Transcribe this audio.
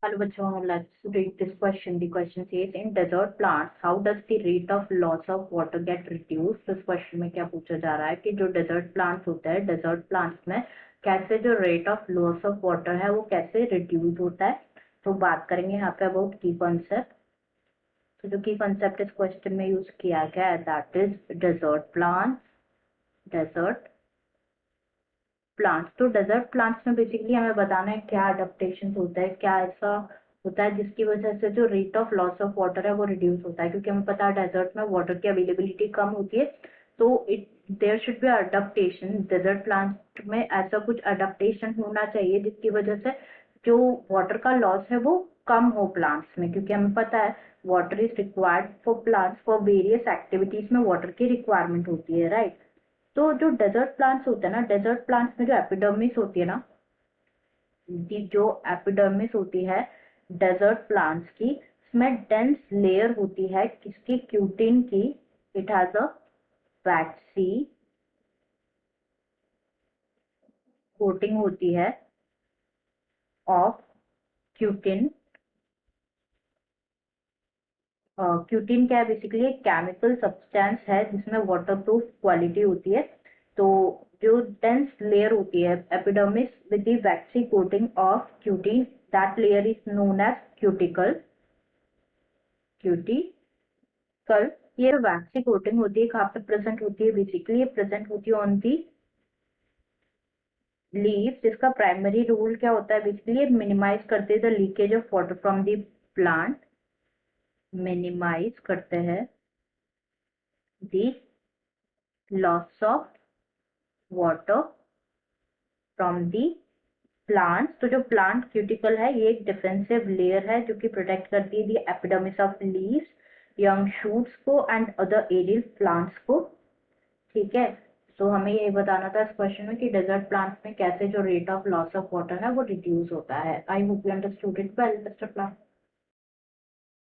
Hello, bachcho. Let's read this question. The question says, in desert plants, how does the rate of loss of water get reduced? इस question में क्या पूछा जा रहा है कि जो डेजर्ट प्लांट्स होते हैं, डेजर्ट प्लांट्स में कैसे जो rate of loss of water है वो कैसे रिड्यूस होता है। तो बात करेंगे यहाँ पे अबाउट की कॉन्सेप्ट। तो जो की कॉन्सेप्ट इस क्वेश्चन में यूज किया गया है that is desert plants. Desert plants, तो डेजर्ट प्लांट्स में बेसिकली हमें बताना है क्या अडेप्टेशन होता है, क्या ऐसा होता है जिसकी वजह से जो rate of loss of water है वो रिड्यूस होता है, क्योंकि हमें पता है डेजर्ट में वाटर की अवेलेबिलिटी कम होती है। तो it there should be adaptation. Desert plant में ऐसा कुछ अडेप्टेशन होना चाहिए जिसकी वजह से जो वाटर का लॉस है वो कम हो प्लांट्स में, क्योंकि हमें पता है water is required for plants for various activities में वाटर की रिक्वायरमेंट होती है, राइट। तो जो डेजर्ट प्लांट्स होते हैं ना, डेजर्ट प्लांट्स में जो एपिडर्मिस होती है ना, जो एपिडर्मिस होती है डेजर्ट प्लांट्स की, इसमें डेंस लेयर होती है किसकी, क्यूटिन की। It has a vaccine coating होती है ऑफ क्यूटिन। क्यूटिन क्या है, बेसिकली एक केमिकल सब्सटेंस है जिसमें वाटरप्रूफ क्वालिटी होती है। तो जो डेंस लेयर होती है epidermis with the waxy coating of cutin, that layer is known as cuticle. Cuticle, ये वैक्सी कोटिंग होती है कहाँ पे प्रेजेंट होती है, बेसिकली ये प्रेजेंट होती है ऑन दी लीव, जिसका प्राइमरी रोल क्या होता है, बेसिकली मिनिमाइज करते हैं the leakage of water from the plant. Minimize करते हैं the loss of water from the plants. तो जो प्लांट क्यूटिकल है ये एक डिफेंसिव लेयर है जो कि प्रोटेक्ट करती है the epidermis of leaves, young shoots को एंड अदर एरियल प्लांट्स को। ठीक है। तो हमें ये बताना था इस क्वेश्चन में कि डेजर्ट प्लांट्स में कैसे जो rate of loss of water है वो रिड्यूस होता है। I hope you understood it well, best of luck.